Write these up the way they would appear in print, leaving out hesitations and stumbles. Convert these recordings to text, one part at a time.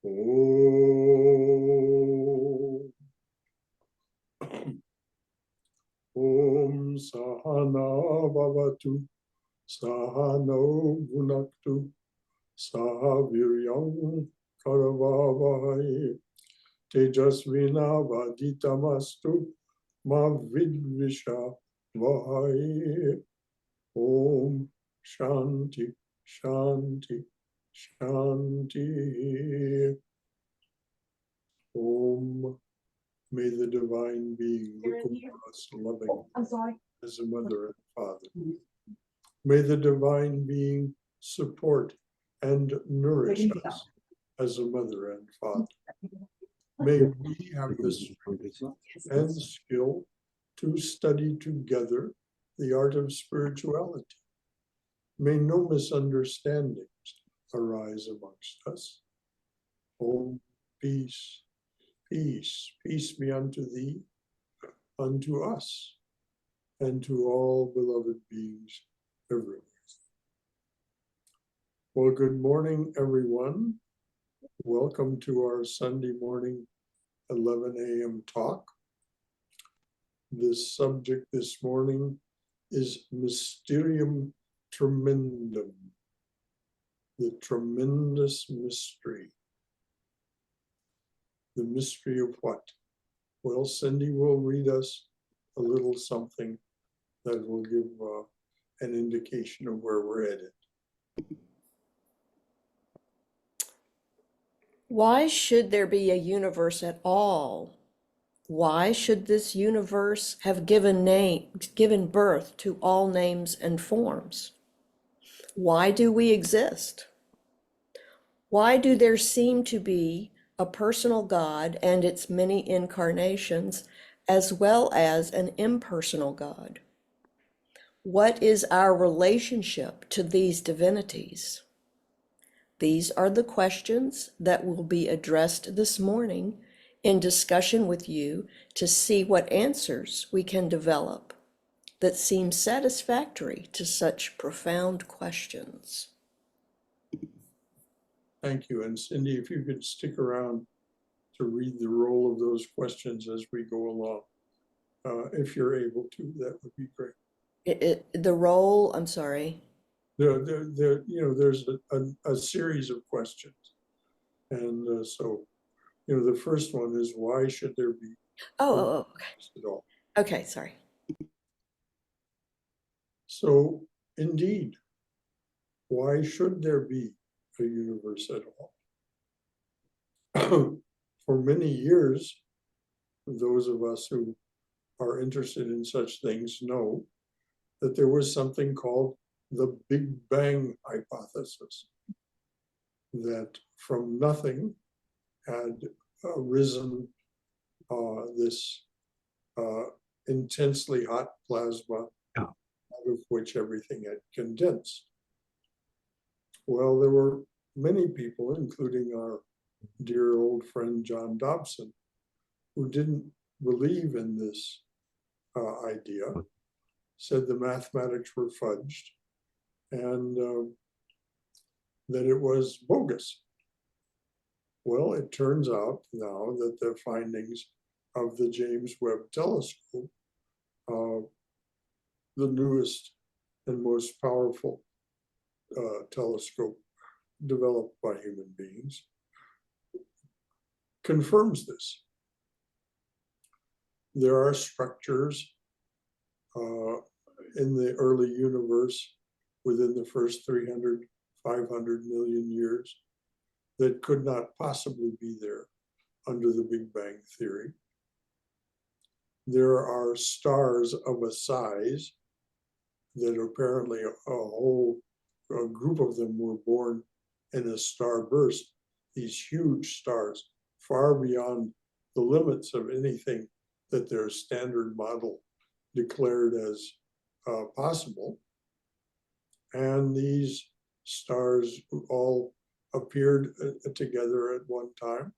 Om Sahana Bhavatu Sahano Bhunaktu Sahaviryam Karavavahai Tejasvina Vaditamastu Ma Vidvisha Vahai. Om Shanti Shanti Shanti. Om. May the divine being look upon us loving as a mother and father. May the divine being support and nourish us as a mother and father. May we have the strength and skill to study together the art of spirituality. May no misunderstandings arise amongst us. Om, peace, peace, peace be unto thee, unto us, and to all beloved beings everywhere. Well, good morning, everyone. Welcome to our Sunday morning 11 a.m. talk. This subject this morning is Mysterium Tremendum, the tremendous mystery. The mystery of what? Well, Cindy will read us a little something that will give an indication of where we're headed. Why should there be a universe at all? Why should this universe have given birth to all names and forms? Why do we exist? Why do there seem to be a personal God and its many incarnations, as well as an impersonal God? What is our relationship to these divinities? These are the questions that will be addressed this morning in discussion with you to see what answers we can develop that seem satisfactory to such profound questions. Thank you. And Cindy, if you could stick around to read the roll of those questions as we go along, if you're able to, that would be great. The roll, I'm sorry. There's a series of questions. And so, the first one is, why should there be Okay. at all? Okay, sorry. So, indeed, why should there be a universe at all? For many years, those of us who are interested in such things know that there was something called the Big Bang hypothesis, that from nothing had arisen this intensely hot plasma, out of which everything had condensed. Well, there were many people, including our dear old friend John Dobson, who didn't believe in this idea, said the mathematics were fudged, and that it was bogus. Well, it turns out now that the findings of the James Webb Telescope, the newest and most powerful telescope developed by human beings, confirms this. There are structures in the early universe within the first 300, 500 million years that could not possibly be there under the Big Bang theory. There are stars of a size that apparently a whole group of them were born in a starburst, these huge stars, far beyond the limits of anything that their standard model declared as possible. And these stars all appeared together at one time,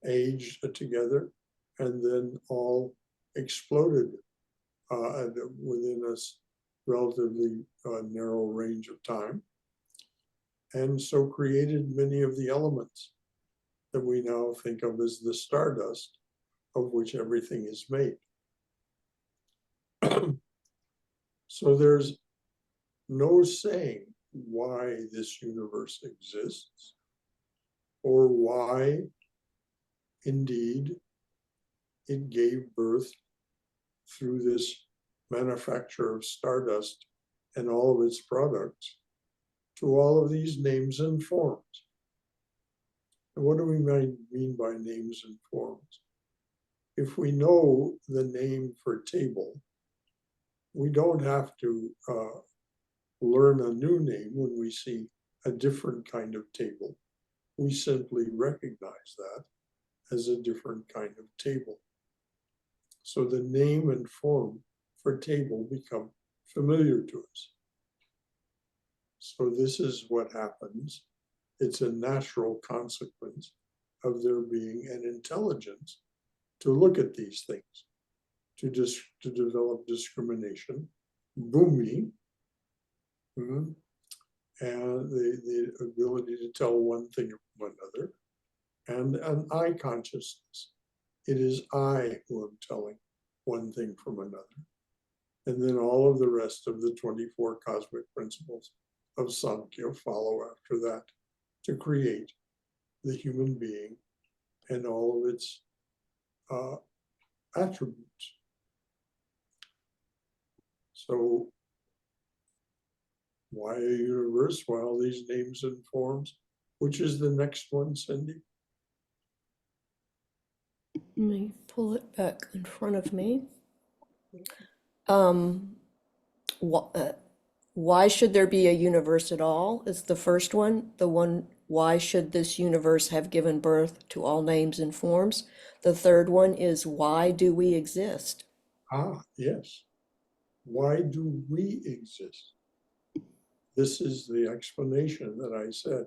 aged together, and then all exploded within a relatively narrow range of time, and so created many of the elements that we now think of as the stardust of which everything is made. So there's no saying why this universe exists, or why indeed it gave birth through this manufacture of stardust and all of its products to all of these names and forms. And what do we mean by names and forms? If we know the name for table, we don't have to learn a new name when we see a different kind of table. We simply recognize that as a different kind of table. So the name and form for table become familiar to us. So this is what happens. It's a natural consequence of there being an intelligence to look at these things, to develop discrimination, bhumi, and the ability to tell one thing from another, and an I consciousness. It is I who am telling one thing from another. And then all of the rest of the 24 cosmic principles of Sankhya follow after that to create the human being and all of its attributes. So why a universe? Why all these names and forms? Which is the next one, Cindy? Let me pull it back in front of me. Why should there be a universe at all is the first one. The one, why should this universe have given birth to all names and forms? The third one is, why do we exist? Ah, yes. Why do we exist? This is the explanation that I said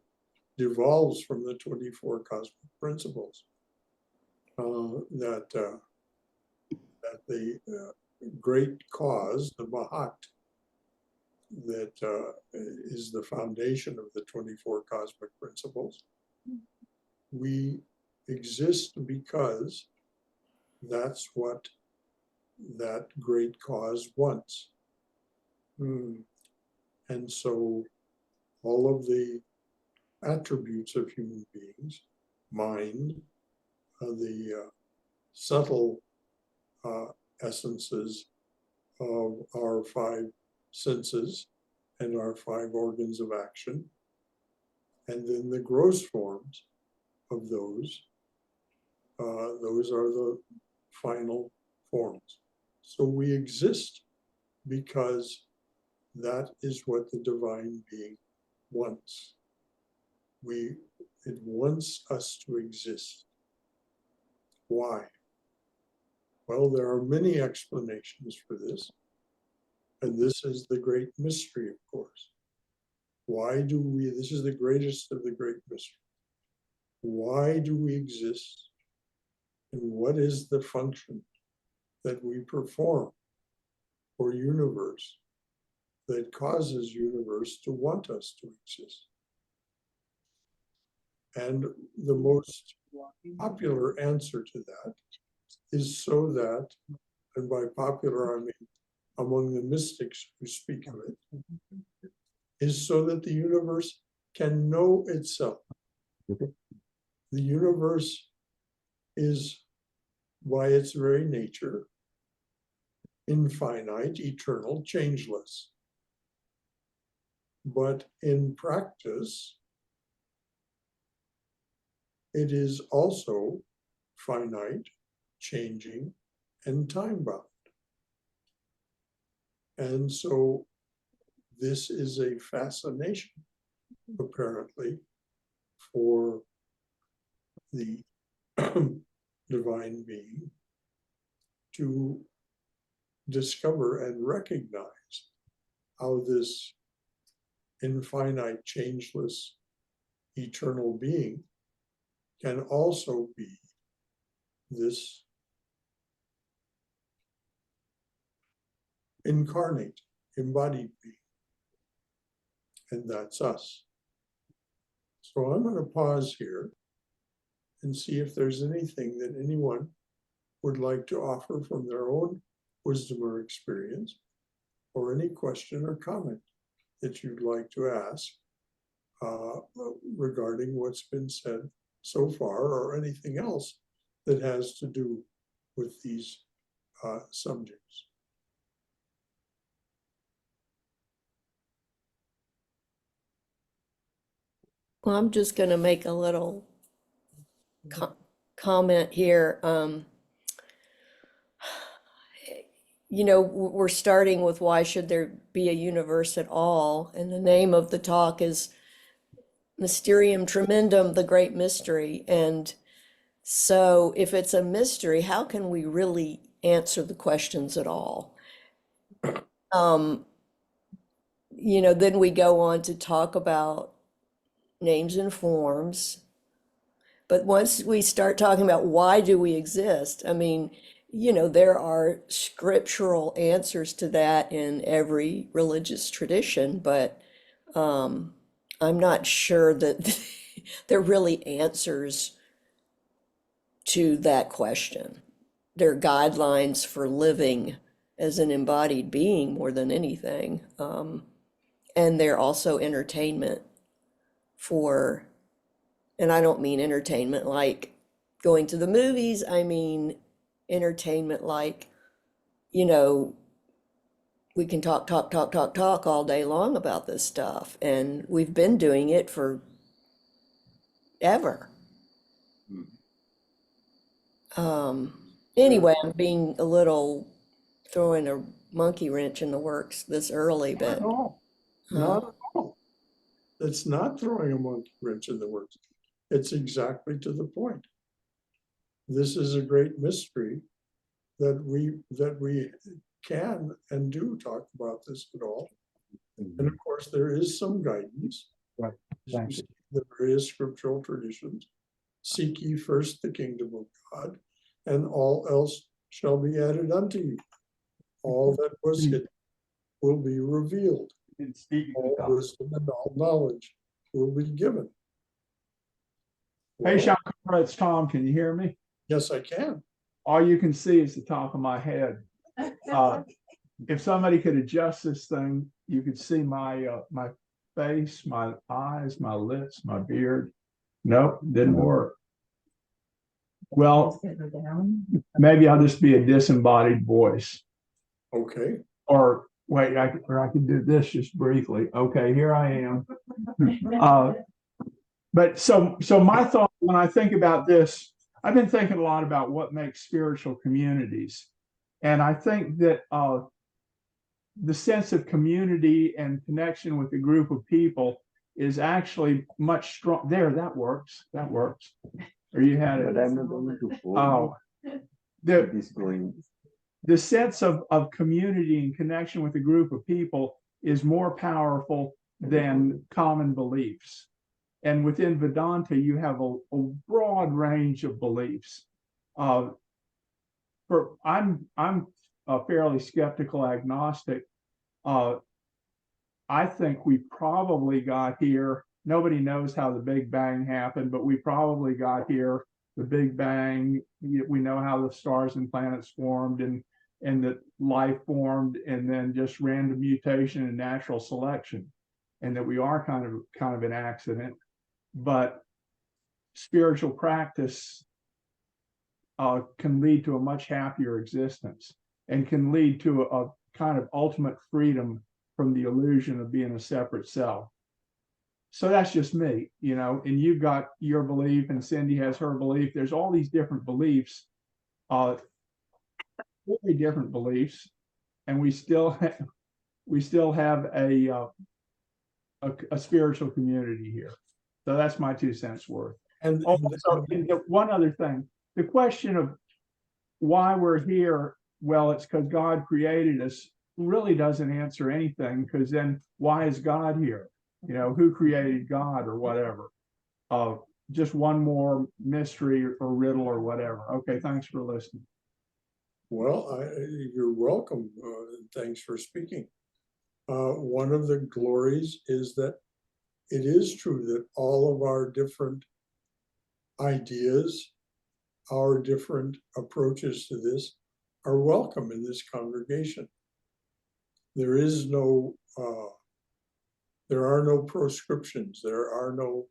devolves from the 24 cosmic principles. That the great cause, the Mahat, that is the foundation of the 24 cosmic principles. We exist because that's what that great cause wants. And so all of the attributes of human beings, mind, the subtle essences of our 5 senses and our 5 organs of action, and then the gross forms of those are the final forms. So we exist because that is what the divine being wants. It wants us to exist. Why? Well, there are many explanations for this, and this is the great mystery, of course. Why do we, this is the greatest of the great mysteries. Why do we exist? And what is the function that we perform for universe that causes universe to want us to exist? And the most popular answer to that is so that, and by popular I mean among the mystics who speak of it, is so that the universe can know itself. The universe is, by its very nature, infinite, eternal, changeless. But in practice, it is also finite, changing, and time-bound. And so this is a fascination, apparently, for the divine being to discover and recognize how this infinite, changeless, eternal being can also be this incarnate, embodied being. And that's us. So I'm going to pause here and see if there's anything that anyone would like to offer from their own wisdom or experience, or any question or comment that you'd like to ask regarding what's been said so far, or anything else that has to do with these subjects. Well, I'm just going to make a little comment here. You know, we're starting with why should there be a universe at all? And the name of the talk is Mysterium Tremendum, the Great Mystery. And so if it's a mystery, how can we really answer the questions at all? You know, then we go on to talk about names and forms. But once we start talking about why do we exist, I mean, you know, there are scriptural answers to that in every religious tradition, but I'm not sure that they're really answers to that question. They're guidelines for living as an embodied being more than anything. And they're also entertainment for, and I don't mean entertainment like going to the movies, I mean entertainment like, you know, we can talk all day long about this stuff, and we've been doing it for ever. Anyway, I'm being a little, throwing a monkey wrench in the works this early, Not but at all. Not at all. It's not throwing a monkey wrench in the works. It's exactly to the point. This is a great mystery that we can and do talk about this at all. And of course, there is some guidance. Right. Thank you. The various scriptural traditions. Seek ye first the kingdom of God, and all else shall be added unto you. All that was hidden will be revealed. All wisdom and all knowledge will be given. Hey, Well, Shankara, it's Tom. Can you hear me? yes, I can. All you can see is the top of my head. If somebody could adjust this thing, you could see my my face, my eyes, my lips, my beard. Nope, didn't work. Well, maybe I'll just be a disembodied voice. Okay. Or wait, I could do this just briefly. Okay, here I am. But so my thought when I think about this, I've been thinking a lot about what makes spiritual communities. And I think that the sense of community and connection with a group of people is actually much strong. There, that works. That works. Or you had it. Oh, the sense of community and connection with a group of people is more powerful than common beliefs. And within Vedanta, you have a broad range of beliefs. I'm a fairly skeptical agnostic. I think we probably got here. Nobody knows how the Big Bang happened, but we probably got here. The Big Bang, we know how the stars and planets formed, and that life formed, and then just random mutation and natural selection, and that we are kind of an accident. But spiritual practice can lead to a much happier existence, and can lead to a kind of ultimate freedom from the illusion of being a separate self. So that's just me, you know, and you've got your belief, and Cindy has her belief. There's all these different beliefs, very different beliefs, and we still have a spiritual community here. So that's my 2 cents worth. And Also, one other thing, the question of why we're here, well, it's because God created us, really doesn't answer anything, because then why is God here? You know, who created God or whatever? Just one more mystery or riddle or whatever. Okay, thanks for listening. well, you're welcome. Thanks for speaking. One of the glories is that it is true that all of our different ideas, our different approaches to this are welcome in this congregation. There is no, there are no proscriptions. There are no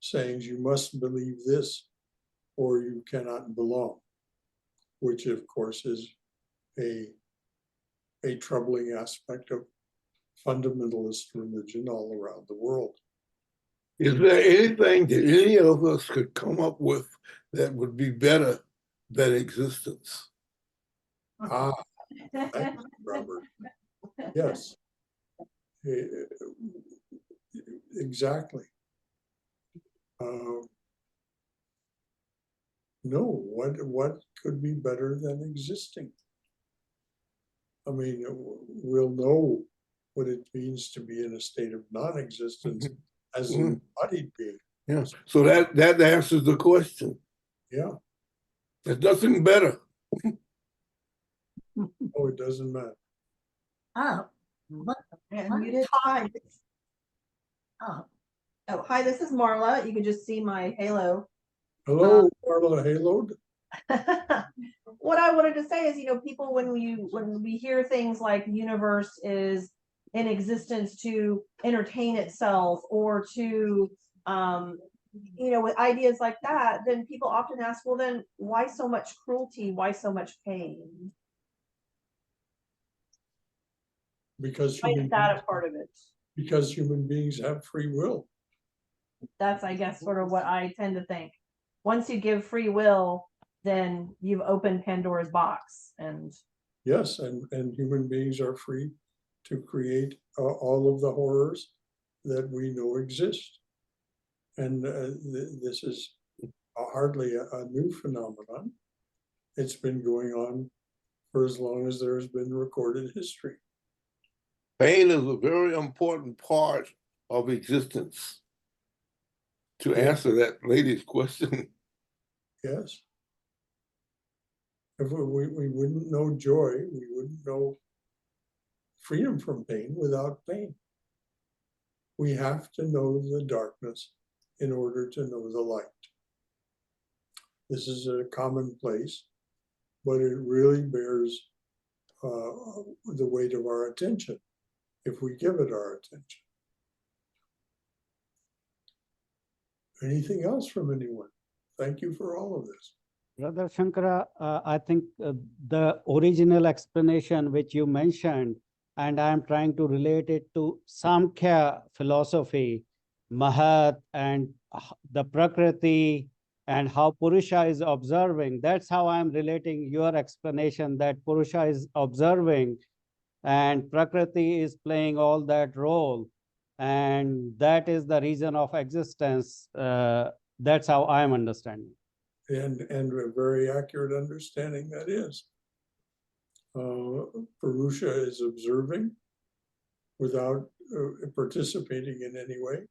sayings you must believe this or you cannot belong, which of course is a troubling aspect of fundamentalist religion all around the world. Is there anything that any of us could come up with that would be better than existence? Ah, thank you, Robert. Yes, exactly. No, what could be better than existing? I mean, we'll know what it means to be in a state of non-existence as an embodied being. Yeah. So that answers the question. Yeah. There's nothing better. Oh, it doesn't matter. And you did hi. Oh, hi, this is Marla. You can just see my halo. Hello, Marla Haloed. What I wanted to say is, people, when we hear things like the universe is in existence to entertain itself or to, with ideas like that, then people often ask, well, then why so much cruelty? Why so much pain? Because Why is that a part of it? because human beings have free will. That's, I guess, sort of what I tend to think. Once you give free will, then you've opened Pandora's box. And Yes, and human beings are free to create all of the horrors that we know exist. And this is hardly a new phenomenon. It's been going on for as long as there has been recorded history. Pain is a very important part of existence. To answer that lady's question. Yes. If we wouldn't know joy, we wouldn't know freedom from pain without pain. We have to know the darkness in order to know the light. This is a commonplace, but it really bears the weight of our attention if we give it our attention. Anything else from anyone? Thank you for all of this. Brother Shankara, I think the original explanation which you mentioned, and I am trying to relate it to Samkhya philosophy, Mahat and the Prakriti and how Purusha is observing. That's how I'm relating your explanation that Purusha is observing and Prakriti is playing all that role. And that is the reason of existence. That's how I'm understanding. And a very accurate understanding that is. Purusha is observing without participating in any way,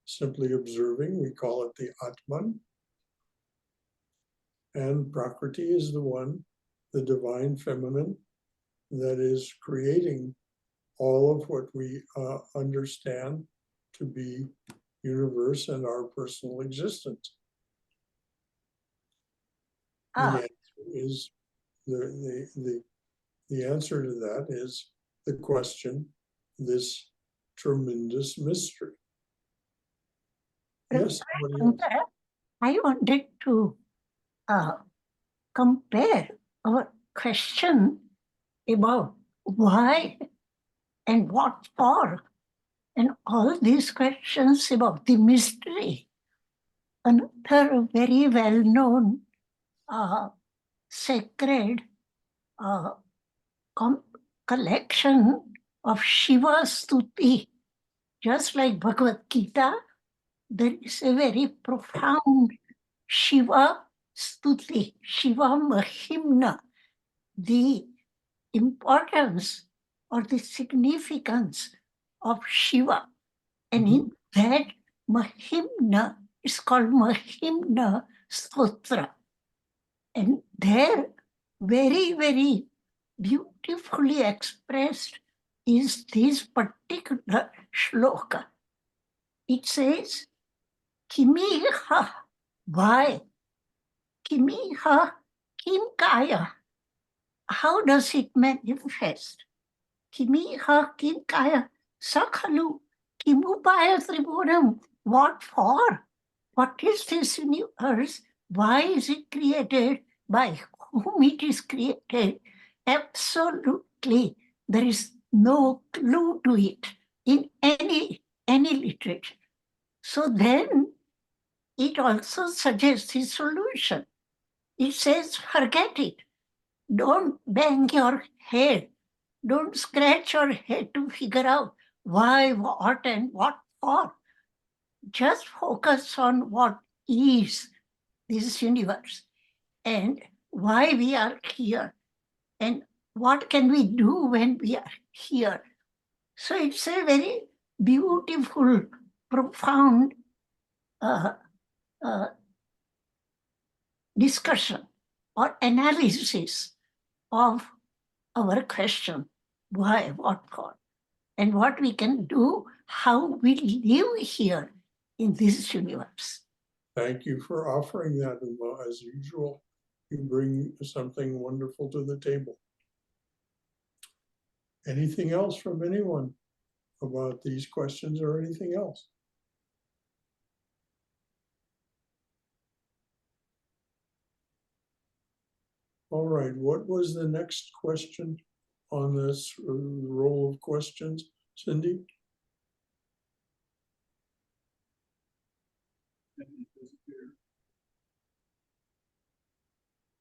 simply observing. We call it the Atman. And Prakriti is the one, the divine feminine, that is creating all of what we understand to be universe and our personal existence. The answer is the answer to that is the question, this tremendous mystery. Yes, I wanted to compare our question about why and what for, and all these questions about the mystery. Another very well-known sacred collection of Shiva Stuti, just like Bhagavad Gita, there is a very profound Shiva Stuti, Shiva Mahimna, the importance or the significance of Shiva. And in that Mahimna, it's called Mahimna Stotra. And there, very, very beautifully expressed is this particular shloka. It says, Kimiha Why? Kimiha kinkaya. How does it manifest? Kimiha kinkaya sakhalu kimubaya tribunam. What for? What is this universe? Why is it created? By whom it is created? Absolutely. There is no clue to it in any literature. So then it also suggests a solution. It says, forget it. Don't bang your head. Don't scratch your head to figure out why, what, and what for. Just focus on what is this universe and why we are here and what can we do when we are here. So it's a very beautiful, profound discussion or analysis of our question, why, what for, and what we can do, how we live here in this universe. Thank you for offering that, Uma. As usual, you bring something wonderful to the table. Anything else from anyone about these questions or anything else? All right, what was the next question on this roll of questions, Cindy?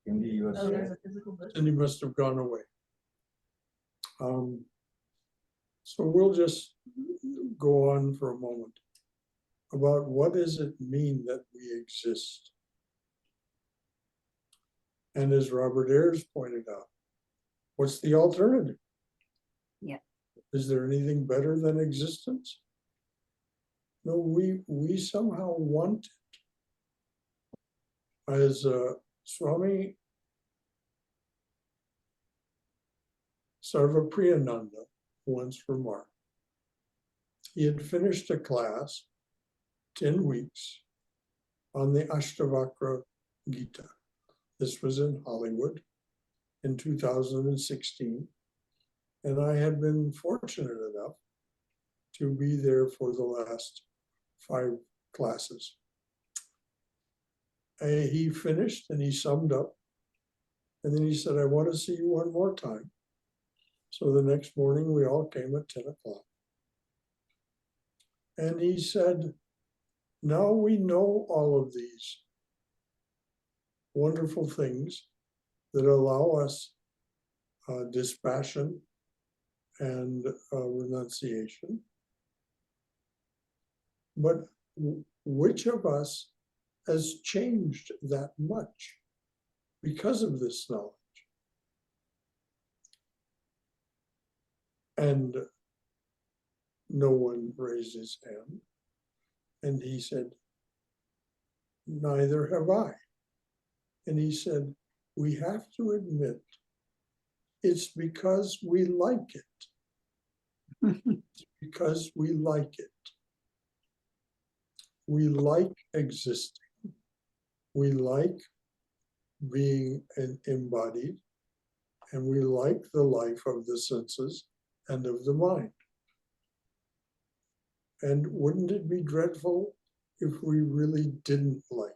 Cindy must have gone away. So we'll just go on for a moment about what does it mean that we exist? And as Robert Ayres pointed out, what's the alternative? Yeah. Is there anything better than existence? No, we somehow want it. As Swami Sarvapriyananda once remarked, he had finished a class, 10 weeks, on the Ashtavakra Gita. This was in Hollywood in 2016. And I had been fortunate enough to be there for the last 5 classes. He finished and he summed up. And then he said, I want to see you one more time. So the next morning we all came at 10 o'clock. And he said, now we know all of these wonderful things that allow us dispassion and renunciation. But which of us has changed that much because of this knowledge? And no one raised his hand. And he said, neither have I. And he said, we have to admit it's because we like it. It's because we like it. We like existing. We like being embodied, and we like the life of the senses and of the mind. And wouldn't it be dreadful if we really didn't like it?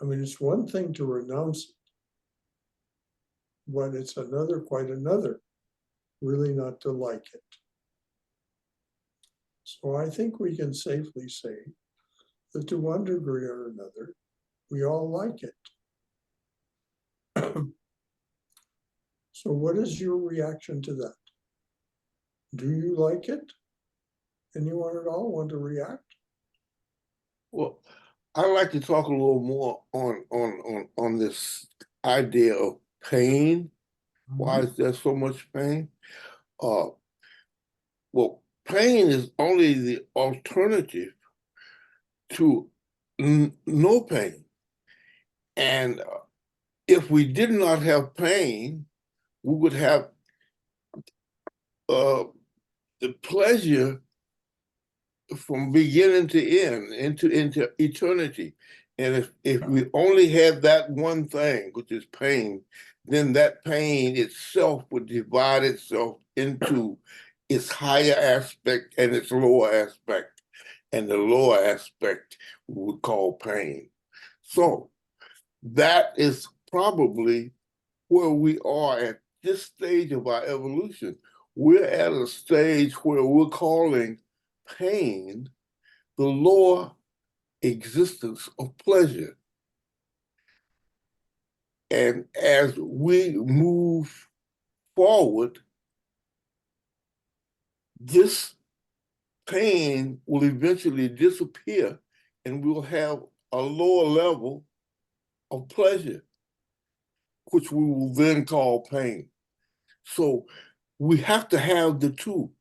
I mean, it's one thing to renounce it, but it's another, quite another, really not to like it. So I think we can safely say that to one degree or another, we all like it. So what is your reaction to that? Do you like it? Anyone at all want to react? Well, I'd like to talk a little more on this idea of pain. Why is there so much pain? Well, pain is only the alternative to no pain. And if we did not have pain, we would have the pleasure from beginning to end, into eternity. And if we only had that one thing, which is pain, then that pain itself would divide itself into its higher aspect and its lower aspect. And the lower aspect we would call pain. So that is probably where we are at this stage of our evolution. We're at a stage where we're calling pain the lower existence of pleasure. And as we move forward, this pain will eventually disappear and we'll have a lower level of pleasure, which we will then call pain. So we have to have the two.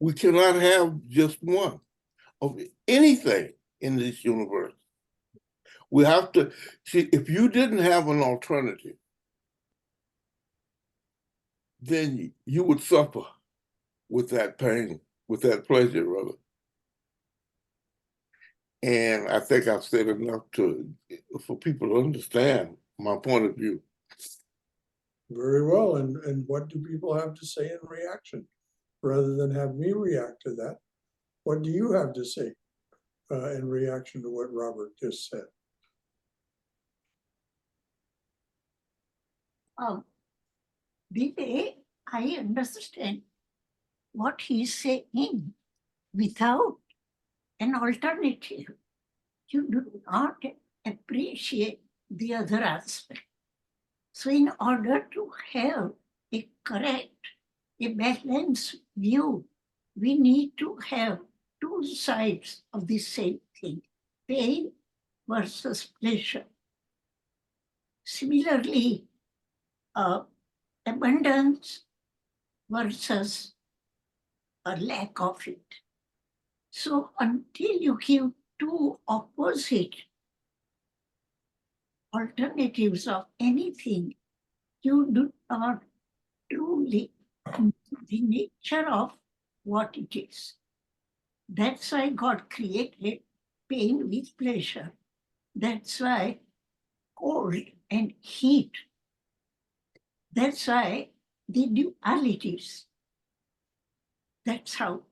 We cannot have just one of anything in this universe. We have to see, if you didn't have an alternative, then you would suffer with that pain, with that pleasure, rather. And I think I've said enough for people to understand my point of view. Very well. And what do people have to say in reaction? Rather than have me react to that, what do you have to say in reaction to what Robert just said? The way I understand what he's saying, without an alternative, you do not appreciate the other aspect. So in order to have a correct, a balanced view, we need to have two sides of the same thing, pain versus pleasure. Similarly, abundance versus a lack of it. So until you give two opposite alternatives of anything, you do not truly know the nature of what it is. That's why God created pain with pleasure. That's why cold and heat. That's why the dualities. That's how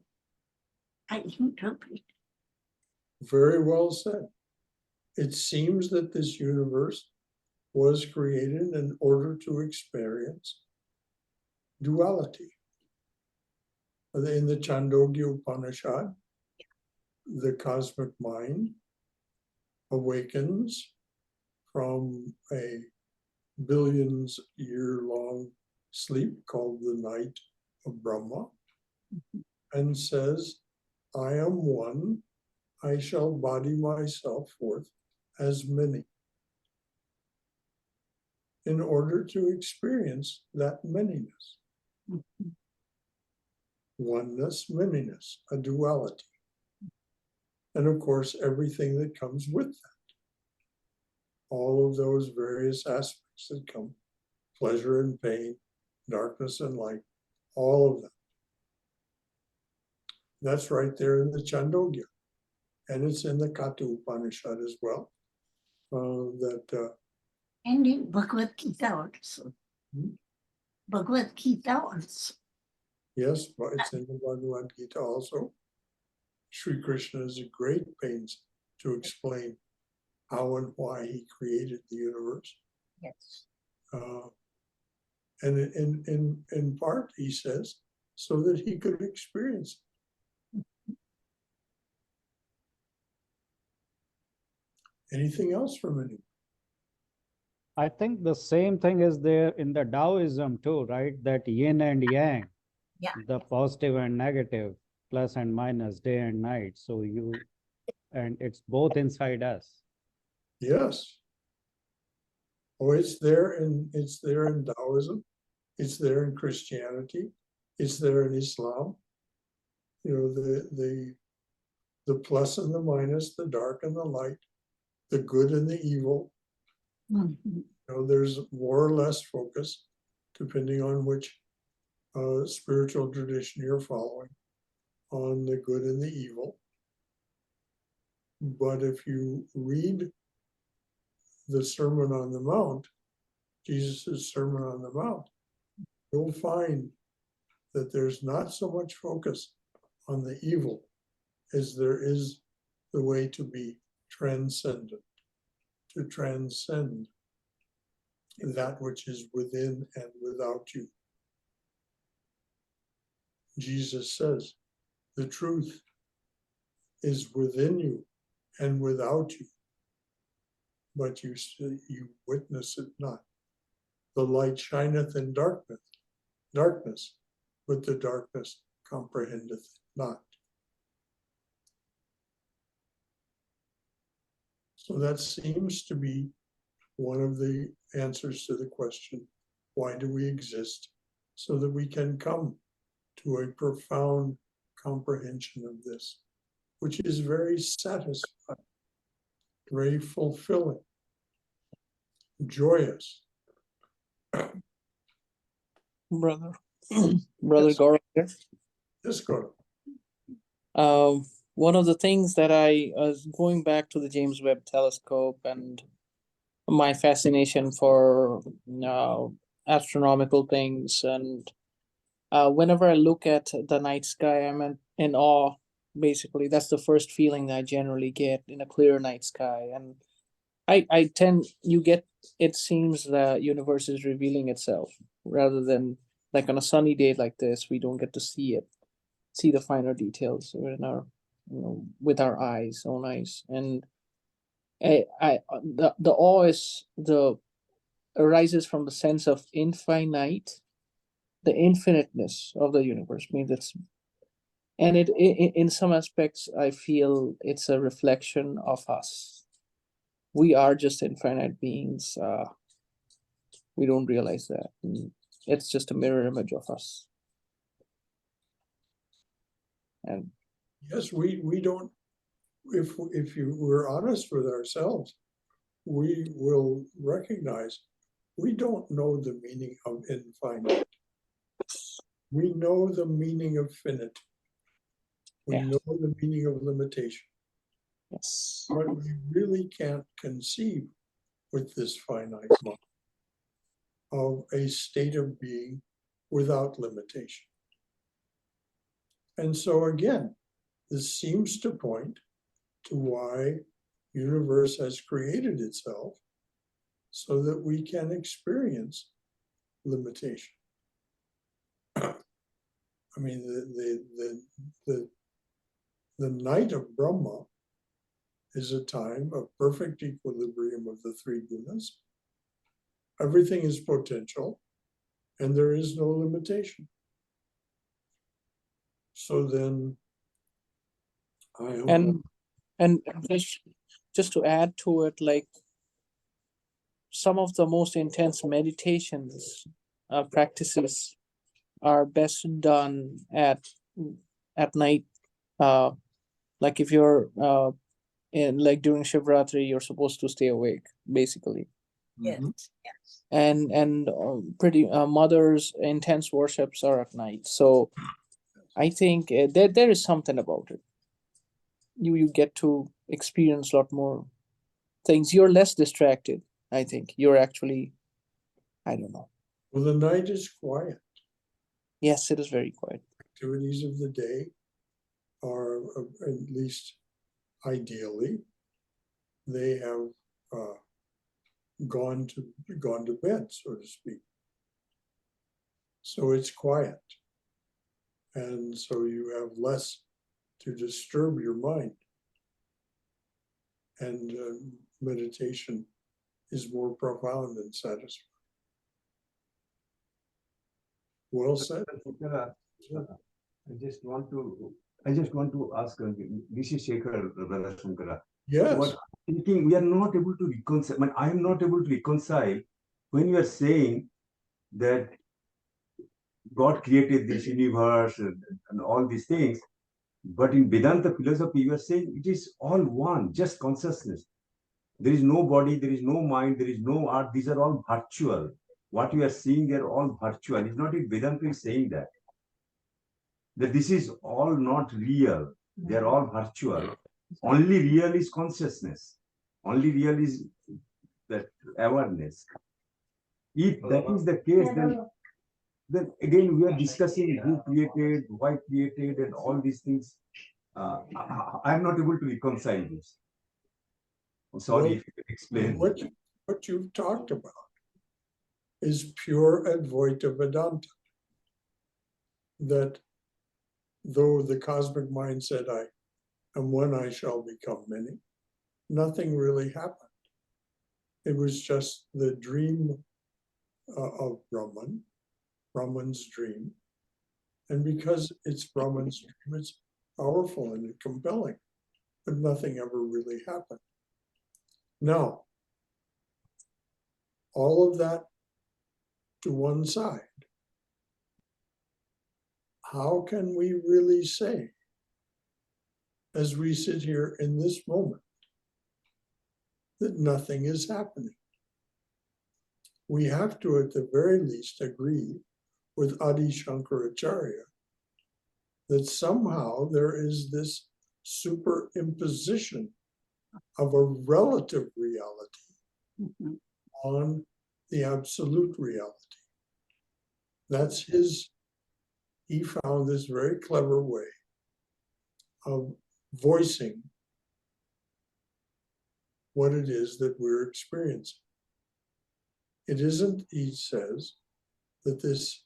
I interpret. Very well said. It seems that this universe was created in order to experience duality. In the Chandogya Upanishad, the cosmic mind awakens from a billions-year-long sleep called the night of Brahma and says, I am one, I shall body myself forth as many, in order to experience that manyness. Oneness, manyness, a duality. And of course, everything that comes with that. All of those various aspects that come, pleasure and pain, darkness and light, all of that. That's right there in the Chandogya. And it's in the Katha Upanishad as well. And in Bhagavad Gita also. Bhagavad Gita also. Yes, but it's in the Bhagavad Gita also. Sri Krishna is at great pains to explain how and why he created the universe. Yes. And in part, he says, so that he could experience it. Anything else from anyone? I think the same thing is there in the Taoism too, right? That yin and yang, Yeah. the positive and negative, plus and minus, day and night. So and it's both inside us. Yes. Oh, it's there in Taoism. It's there in Christianity. It's there in Islam. You know, the plus and the minus, the dark and the light, the good and the evil. You know, there's more or less focus, depending on which spiritual tradition you're following, on the good and the evil. But if you read the Sermon on the Mount, Jesus' Sermon on the Mount, you'll find that there's not so much focus on the evil as there is the way to be transcendent, to transcend that which is within and without you. Jesus says, the truth is within you and without you, but you witness it not. The light shineth in darkness, but the darkness comprehendeth it not. So that seems to be one of the answers to the question, why do we exist? So that we can come to a profound comprehension of this, which is very satisfying, very fulfilling, joyous. Brother, Brother Yes. Gaurav here. Yes, Gordon. One of the things that I was going back to the James Webb Telescope and my fascination for astronomical things, and whenever I look at the night sky, I'm in awe. Basically, that's the first feeling that I generally get in a clear night sky, and it seems the universe is revealing itself rather than like on a sunny day like this, we don't get to see the finer details in our, with our own eyes. And the awe arises from the sense of the infiniteness of the universe. I mean, and it in some aspects, I feel it's a reflection of us. We are just infinite beings. We don't realize that. It's just a mirror image of us. And Yes, we don't, if you were honest with ourselves, we will recognize we don't know the meaning of infinite. We know the meaning of finite. We Yeah. know the meaning of limitation, yes, but we really can't conceive with this finite mind of a state of being without limitation. And so again, this seems to point to why universe has created itself so that we can experience limitation. I mean, the night of Brahma is a time of perfect equilibrium of the three gunas. Everything is potential, and there is no limitation. So then, and just to add to it, like some of the most intense meditations practices are best done at night. Like if you're like during Shivratri, you're supposed to stay awake, basically. Yes. And pretty mothers' intense worships are at night. So I think there is something about it. You get to experience a lot more things. You're less distracted. I think you're actually, I don't know. well, the night is quiet. Yes, it is very quiet. Activities of the day are, at least ideally, they have gone to bed, so to speak. So it's quiet, and so you have less to disturb your mind, and meditation is more profound and satisfying. Well said. I just want to ask, this is Shankara, Brother Shankara. Yes. What I'm thinking, we are not able to reconcile, I am not able to reconcile when you are saying that God created this universe and all these things, but in Vedanta philosophy, you are saying it is all one, just consciousness. There is no body, there is no mind, there is no art, these are all virtual. What we are seeing, they are all virtual. It's not if Vedanta is saying that this is all not real, they are all virtual. only real is consciousness. Only real is that awareness. If that is the case, then again we are discussing who created, why created, and all these things. I am not able to reconcile this. I'm sorry Well, if you can explain. What you've talked about is pure Advaita Vedanta. That though the cosmic mind said, I am one, I shall become many, nothing really happened. It was just the dream of Brahman, Brahman's dream. And because it's Brahman's dream, it's powerful and compelling, but nothing ever really happened. Now, all of that to one side, how can we really say, as we sit here in this moment, that nothing is happening? We have to, at the very least, agree with Adi Shankaracharya that somehow there is this superimposition of a relative reality on the absolute reality. That's he found this very clever way of voicing what it is that we're experiencing. It isn't, he says, that this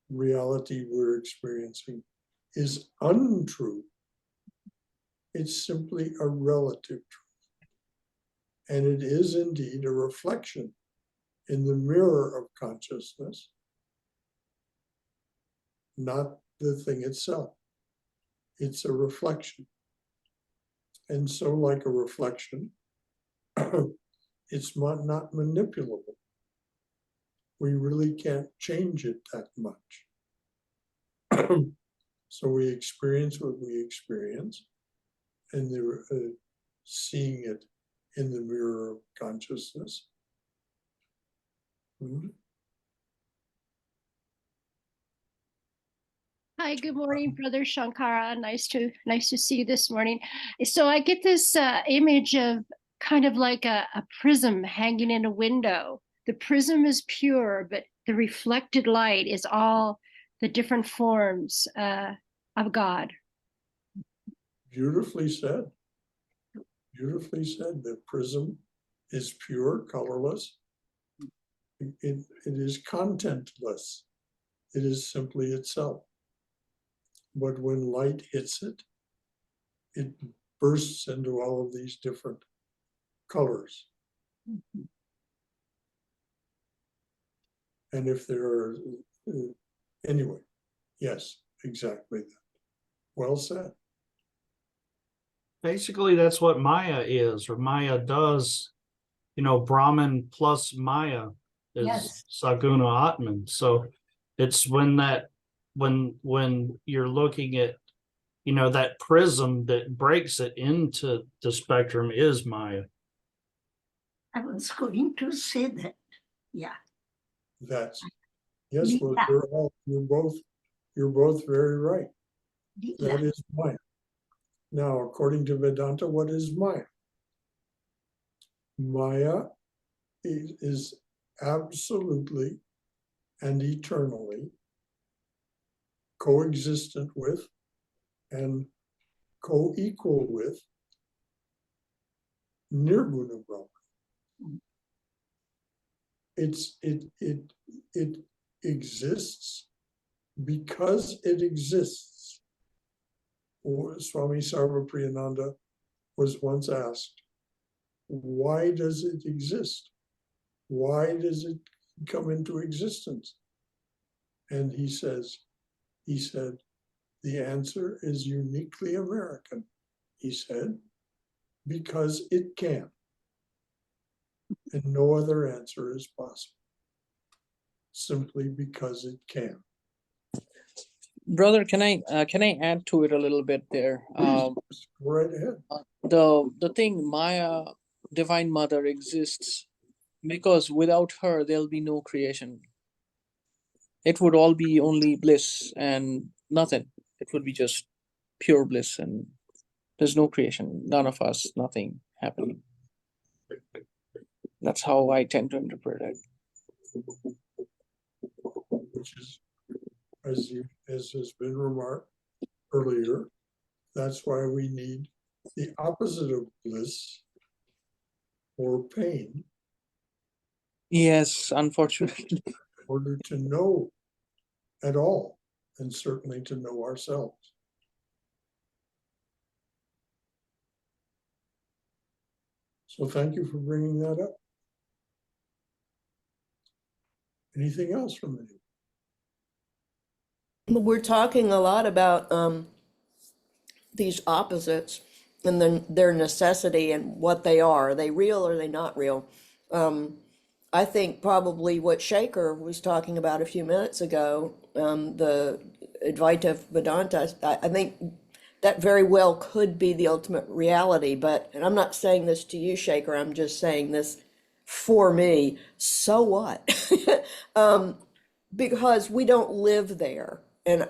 reality we're experiencing is untrue. It's simply a relative truth. And it is indeed a reflection in the mirror of consciousness, not the thing itself. It's a reflection. And so, like a reflection, it's not manipulable. We really can't change it that much. So we experience what we experience, and seeing it in the mirror of consciousness. Hi, good morning, Brother Shankara. Nice to see you this morning. So I get this image of kind of like a prism hanging in a window. The prism is pure, but the reflected light is all the different forms of God. Beautifully said. Beautifully said. The prism is pure, colorless. It is contentless. It is simply itself. But when light hits it, it bursts into all of these different colors. And if there are, anyway, yes, exactly that. Well said. Basically, that's what Maya is, or Maya does. Brahman plus Maya is Yes. Saguna Atman. So it's when you're looking at, that prism that breaks it into the spectrum is Maya. I was going to say that. Yeah. That's, yes, well, Yeah. you're both very right. Yeah. That is Maya. Now, according to Vedanta, what is Maya? Maya is absolutely and eternally coexistent with and co-equal with Nirguna Brahman. It exists because it exists. Swami Sarvapriyananda was once asked, why does it exist? Why does it come into existence? And he said, the answer is uniquely American. He said, because it can. And no other answer is possible. Simply because it can. Brother, can I add to it a little bit there? Please, go right ahead. The thing, Maya, Divine Mother, exists because without her there'll be no creation. It would all be only bliss and nothing. It would be just pure bliss and There's no creation, none of us, nothing happening. That's how I tend to interpret it. which is, as has been remarked earlier, that's why we need the opposite of bliss or pain Yes, unfortunately. in order to know at all, and certainly to know ourselves. So thank you for bringing that up. Anything else from anyone? We're talking a lot about these opposites and then their necessity and what they are. Are they real or are they not real? I think probably what Shankar was talking about a few minutes ago, the Advaita Vedanta, I think that very well could be the ultimate reality. But, and I'm not saying this to you, Shankar, I'm just saying this for me. So what? Because we don't live there. And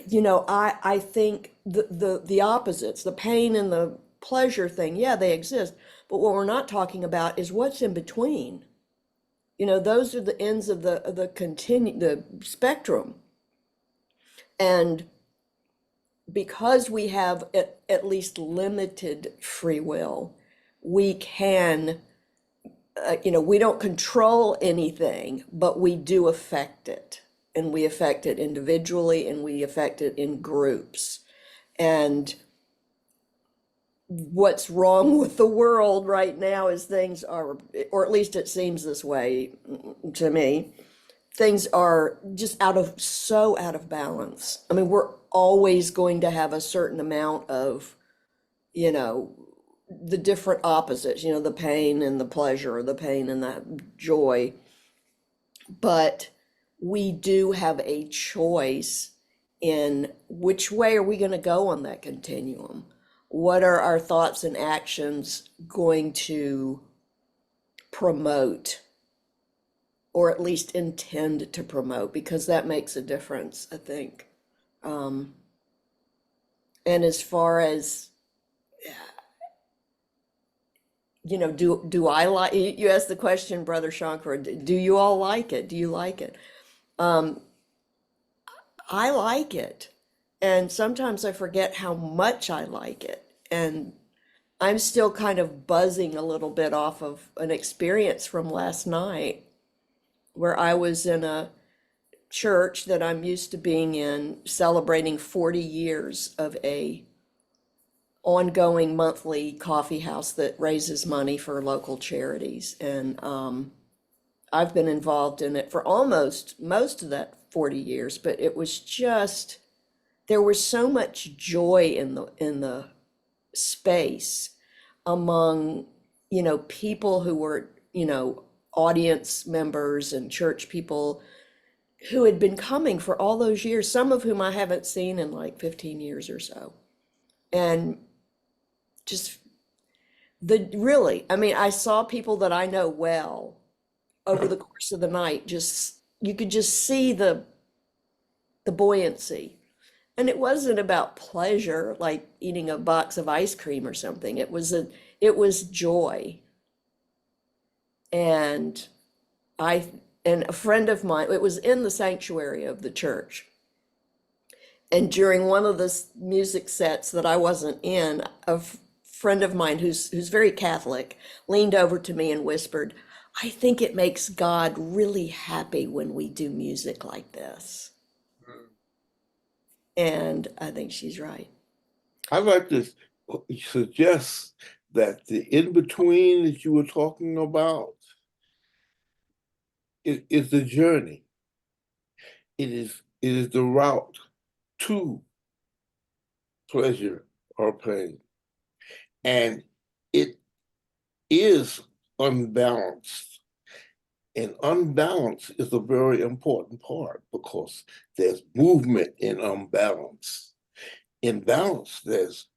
you know, I think the opposites, the pain and the pleasure thing, yeah, they exist. But what we're not talking about is what's in between. You know, those are the ends of the spectrum. And because we have at least limited free will, we can, you know, we don't control anything, but we do affect it. And we affect it individually and we affect it in groups. And what's wrong with the world right now is things are, or at least it seems this way to me, things are just so out of balance. I mean, we're always going to have a certain amount of, you know, the different opposites, you know, the pain and the pleasure, the pain and the joy. But we do have a choice in which way are we going to go on that continuum? What are our thoughts and actions going to promote, or at least intend to promote? Because that makes a difference, I think. And as far as, you know, do I like, you asked the question, Brother Shankara, do you all like it? Do you like it? I like it. And sometimes I forget how much I like it. And I'm still kind of buzzing a little bit off of an experience from last night where I was in a church that I'm used to being in, celebrating 40 years of a ongoing monthly coffee house that raises money for local charities. And I've been involved in it for almost most of that 40 years, but it was just, there was so much joy in the space among, you know, people who were, you know, audience members and church people who had been coming for all those years, some of whom I haven't seen in like 15 years or so. And just really, I mean, I saw people that I know well over the course of the night. Just, you could just see the buoyancy. And it wasn't about pleasure, like eating a box of ice cream or something. It was joy. And and a friend of mine, it was in the sanctuary of the church. And during one of the music sets that I wasn't in, a friend of mine who's very Catholic leaned over to me and whispered, "I think it makes God really happy when we do music like this." And I think she's right. I'd like to suggest that the in-between that you were talking about is the journey. It is the route to pleasure or pain. And it is unbalanced. And unbalance is a very important part because there's movement in unbalance. In balance, there's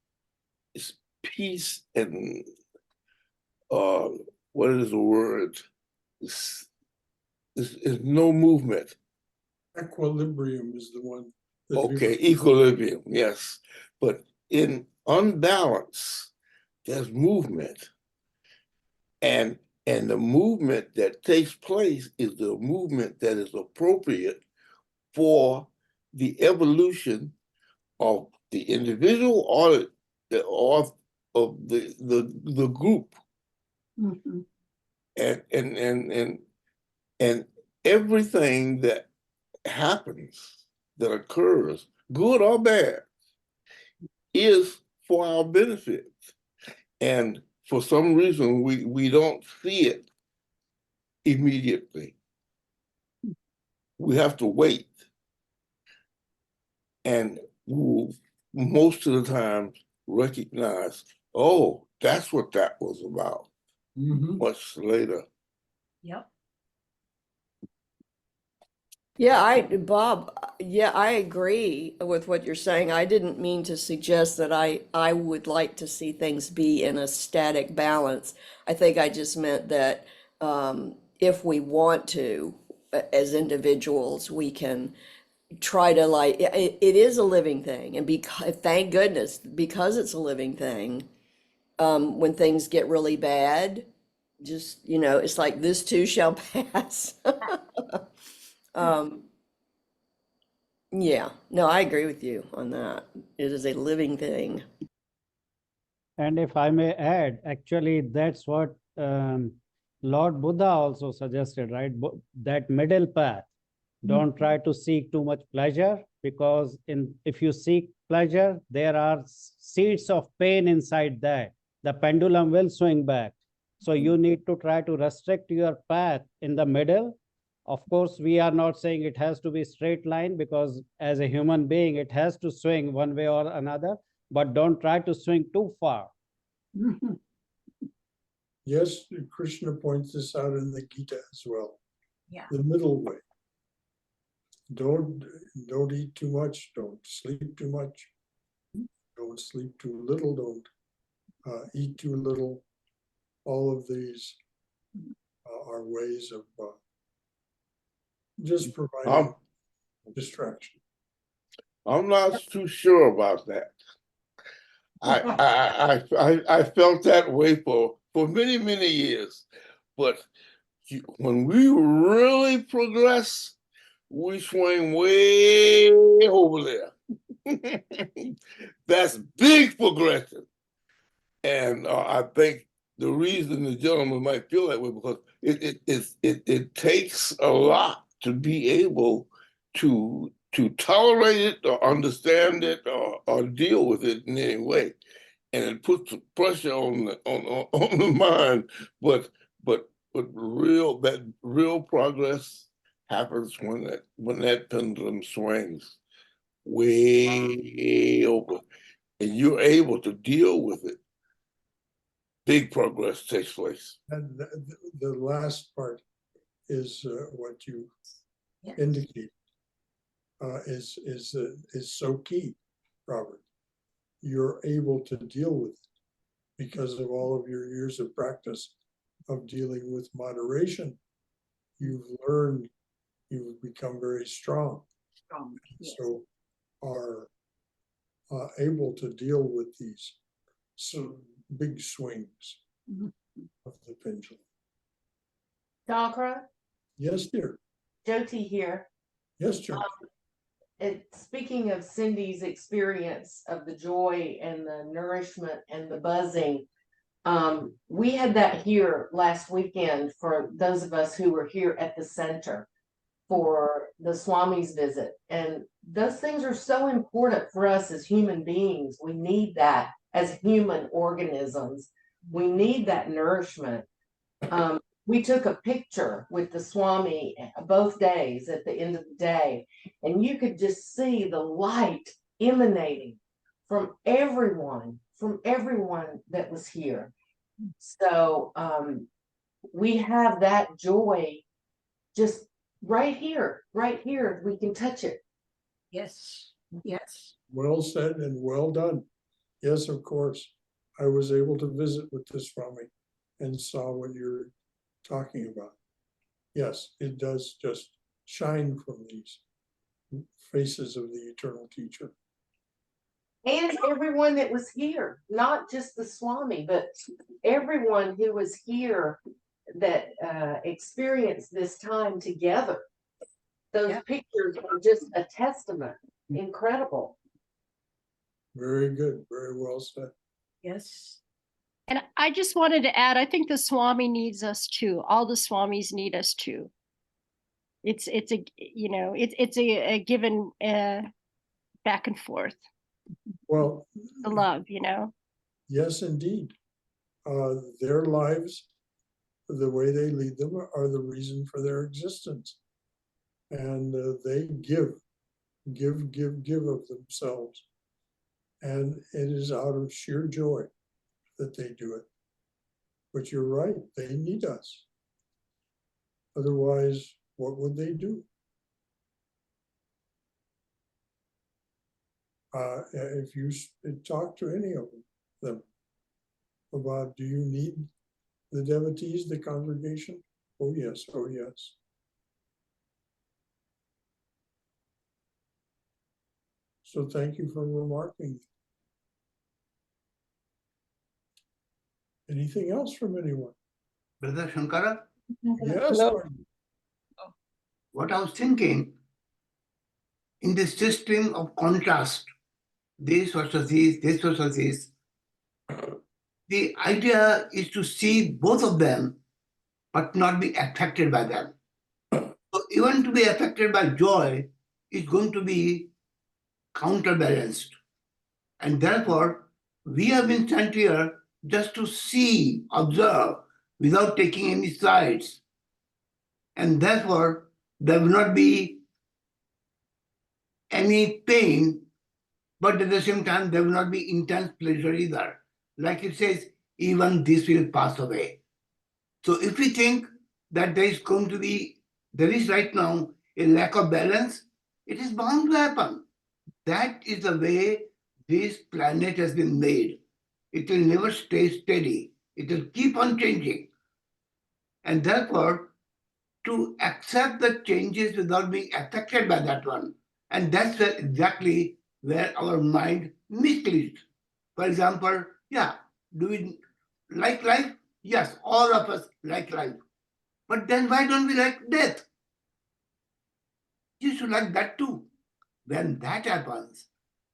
peace and what is the word? It's no movement. Equilibrium is the one. Okay, equilibrium, yes. But in unbalanced, there's movement. And the movement that takes place is the movement that is appropriate for the evolution of the individual or of the group. Mhm. And everything that happens, that occurs, good or bad, is for our benefit. And for some reason, we don't see it immediately. We have to wait. And we'll, most of the time, recognize, oh, that's what that was about. Much later. Yep. Yeah, Bob, yeah, I agree with what you're saying. I didn't mean to suggest that I would like to see things be in a static balance. I think I just meant that if we want to, as individuals, we can try to like, it is a living thing. And because, thank goodness, because it's a living thing, when things get really bad, just, it's like this too shall pass. Um, Yeah, no, I agree with you on that. It is a living thing. And if I may add, actually, that's what Lord Buddha also suggested, right? That middle path. Don't try to seek too much pleasure, because if you seek pleasure, there are seeds of pain inside that. The pendulum will swing back. So you need to try to restrict your path in the middle. Of course, we are not saying it has to be straight line, because as a human being, it has to swing one way or another, but don't try to swing too far. Mhm. Yes, Krishna points this out in the Gita as well. Yeah. The middle way. Don't eat too much. Don't sleep too much. Don't sleep too little. Don't eat too little. All of these are ways of just providing distraction. I'm not too sure about that. I felt that way for many, many years. But when we really progress, we swing way over there. That's big progression. And I think the reason the gentleman might feel that way, because it takes a lot to be able to tolerate it or understand it or deal with it in any way. And it puts pressure on the mind, but real progress happens when that pendulum swings way over, and you're able to deal with it. Big progress takes place. And the last part is what you Yes. indicate is so key, Robert. You're able to deal with it because of all of your years of practice of dealing with moderation. You've learned, you've become very strong. Yes. So are able to deal with these big swings Mhm. of the pendulum. Shankara, Yes, dear. Jyoti here. Yes, Joe. Speaking of Cindy's experience of the joy and the nourishment and the buzzing, we had that here last weekend for those of us who were here at the center for the Swami's visit. And those things are so important for us as human beings. We need that as human organisms. We need that nourishment. We took a picture with the Swami both days at the end of the day, and you could just see the light emanating from everyone that was here. So we have that joy just right here. We can touch it. Yes. Yes. Well said and well done. Yes, of course. I was able to visit with this Swami and saw what you're talking about. Yes, it does just shine from these faces of the eternal teacher. And everyone that was here, not just the Swami, but everyone who was here that experienced this time together. Those pictures are just a testament. Incredible. Very good, very well said. Yes. And I just wanted to add, I think the Swami needs us too. All the Swamis need us too. It's a, you know, it's a given back and forth, Well, the love, you know. yes, indeed. Their lives, the way they lead them, are the reason for their existence. And they give of themselves. And it is out of sheer joy that they do it. But you're right, they need us. Otherwise, what would they do? If you talk to any of them about, do you need the devotees, the congregation? Oh yes, oh yes. So thank you for remarking. Anything else from anyone? Brother Shankara, Yes. Hello. what I was thinking, in this system of contrast, this versus this versus this, the idea is to see both of them, but not be affected by them. So even to be affected by joy is going to be counterbalanced. And therefore, we have been sent here just to see, observe, without taking any sides. And therefore, there will not be any pain, but at the same time, there will not be intense pleasure either. Like it says, even this will pass away. So if we think that there is right now a lack of balance, it is bound to happen. That is the way this planet has been made. It will never stay steady. It will keep on changing. And therefore, to accept the changes without being affected by that one. And that's exactly where our mind misleads. For example, do we like life? Yes, all of us like life. But then why don't we like death? You should like that too. When that happens,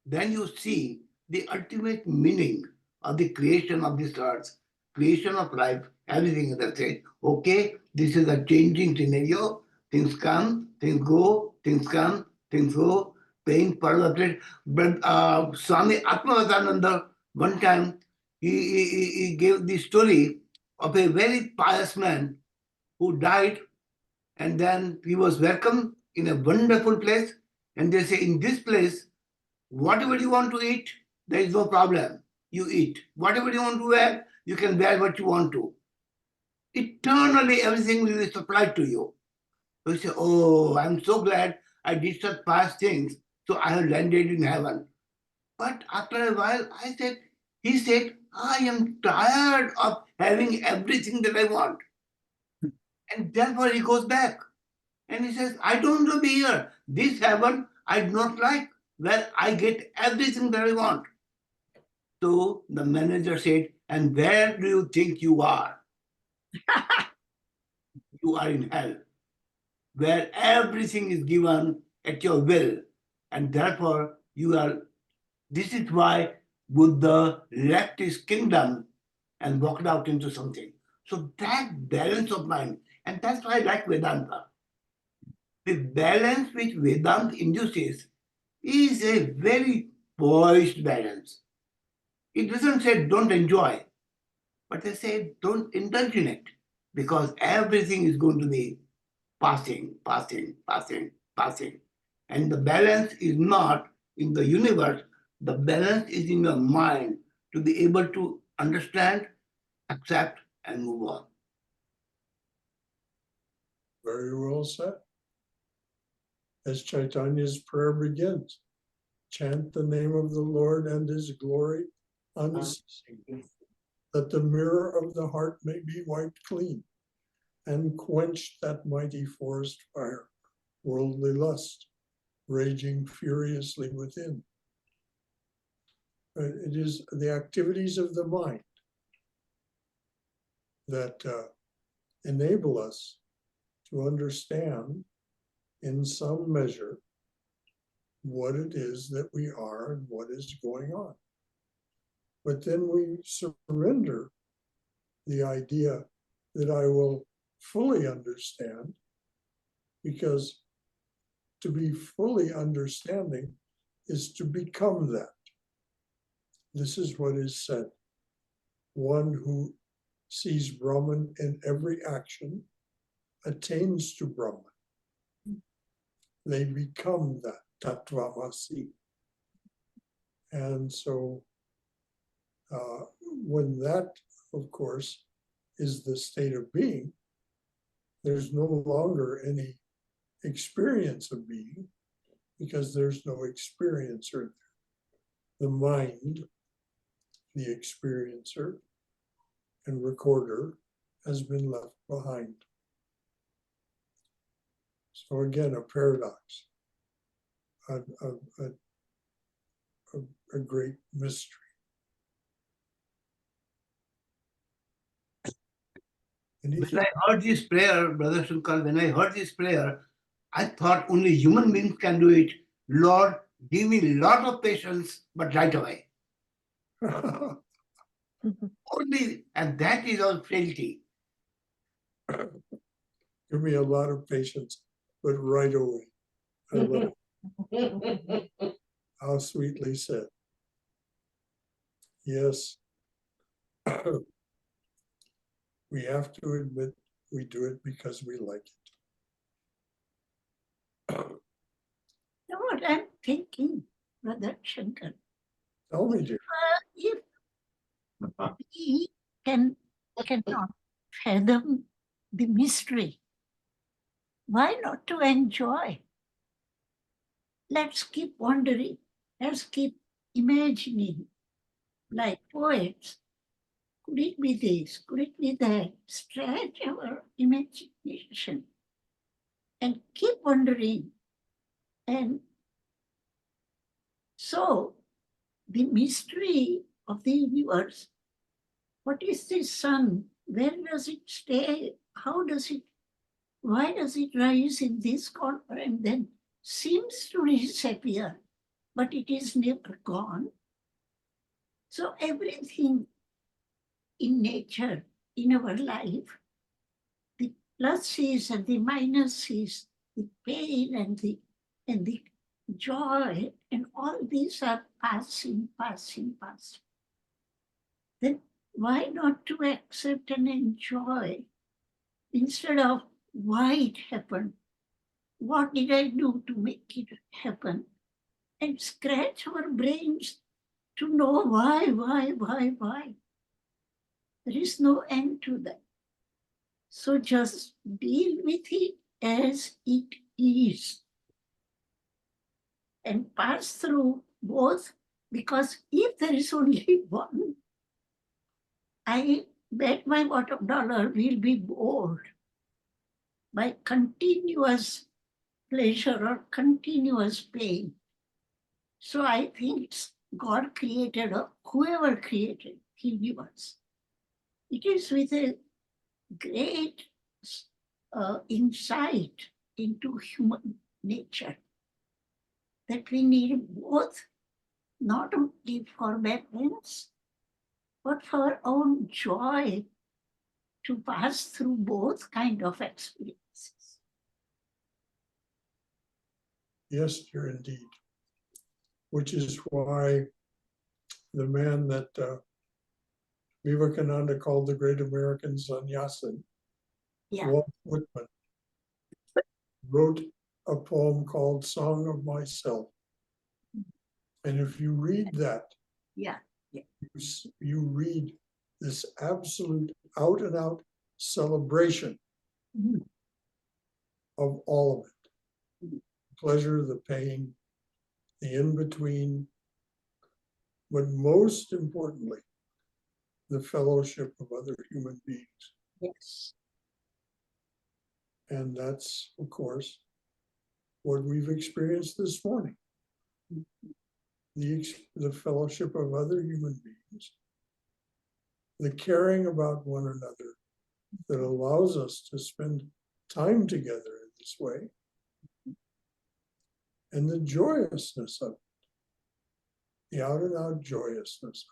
then you see the ultimate meaning of the creation of this earth, creation of life, everything that says, okay, this is a changing scenario. Things come, things go, things come, things go, pain, perverted. But Swami Atmavatananda, one time, he gave the story of a very pious man who died, and then he was welcomed in a wonderful place. And they say, in this place, whatever you want to eat, there is no problem. You eat. Whatever you want to wear, you can wear what you want to. Eternally, everything will be supplied to you. So you say, oh, I'm so glad I did such past things, so I have landed in heaven. But after a while, he said, I am tired of having everything that I want. And therefore he goes back. And he says, I don't want to be here. This heaven I do not like, where I get everything that I want. So the manager said, and where do you think you are? You are in hell, where everything is given at your will. And therefore this is why Buddha left his kingdom and walked out into something. So that balance of mind, and that's why I like Vedanta. The balance which Vedanta induces is a very poised balance. It doesn't say don't enjoy, but they say don't indulge in it, because everything is going to be passing, passing, passing, passing. And the balance is not in the universe, the balance is in your mind to be able to understand, accept, and move on. Very well said. As Chaitanya's prayer begins, chant the name of the Lord and his glory unceasingly, that the mirror of the heart may be wiped clean and quench that mighty forest fire, worldly lust, raging furiously within. It is the activities of the mind that enable us to understand in some measure what it is that we are and what is going on. But then we surrender the idea that I will fully understand, because to be fully understanding is to become that. This is what is said. One who sees Brahman in every action attains to Brahman. They become that Tattvamasi. And so when that, of course, is the state of being, there's no longer any experience of being, because there's no experiencer. The mind, the experiencer and recorder, has been left behind. So again, a paradox, a great mystery. When I heard this prayer, Brother Shankar, when I heard this prayer, I thought only human beings can do it. Lord, give me a lot of patience, but right away. Only, and that is our frailty. Give me a lot of patience, but right away. I love it. How sweetly said. Yes. We have to admit we do it because we like it. You know what I'm thinking, Brother Shankar? Tell me, dear. If we cannot fathom the mystery, why not to enjoy? Let's keep wondering. Let's keep imagining, like poets. Could it be this? Could it be that? Stretch our imagination and keep wondering. And so the mystery of the universe, what is the sun? Where does it stay? How does it, why does it rise in this corner and then seems to disappear, but it is never gone? So everything in nature, in our life, the pluses and the minuses, the pain and the joy, and all these are passing. Then why not to accept and enjoy instead of why it happened? What did I do to make it happen? And scratch our brains to know why. There is no end to that. So just deal with it as it is and pass through both, because if there is only one, I bet my bottom dollar will be bored by continuous pleasure or continuous pain. So I think God created, or whoever created the universe, it is with a great insight into human nature that we need both, not only for balance, but for our own joy to pass through both kind of experiences. Yes, dear, indeed. Which is why the man that Vivekananda called the great American sannyasin, Walt Whitman, wrote a poem called Song of Myself. And if you read that, you read this absolute out and out celebration of all of it. The pleasure, the pain, the in-between, but most importantly, the fellowship of other human beings. Yes. And that's, of course, what we've experienced this morning. the fellowship of other human beings, the caring about one another that allows us to spend time together in this way, and the joyousness of it, the out and out joyousness.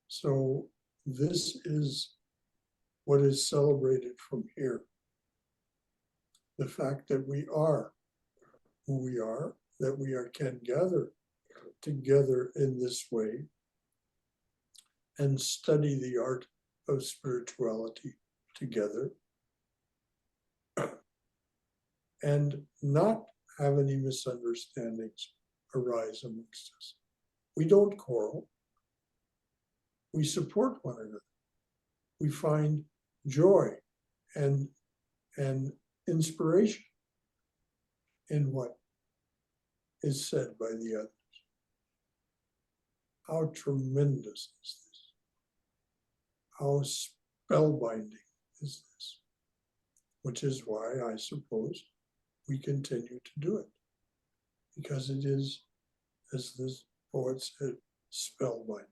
So this is what is celebrated from here. The fact that we are who we are, that we can gather together in this way and study the art of spirituality together and not have any misunderstandings arise amongst us. We don't quarrel. We support one another. We find joy and inspiration in what is said by the others. How tremendous is this? How spellbinding is this? Which is why I suppose we continue to do it. Because it is, as this poet said, spellbinding.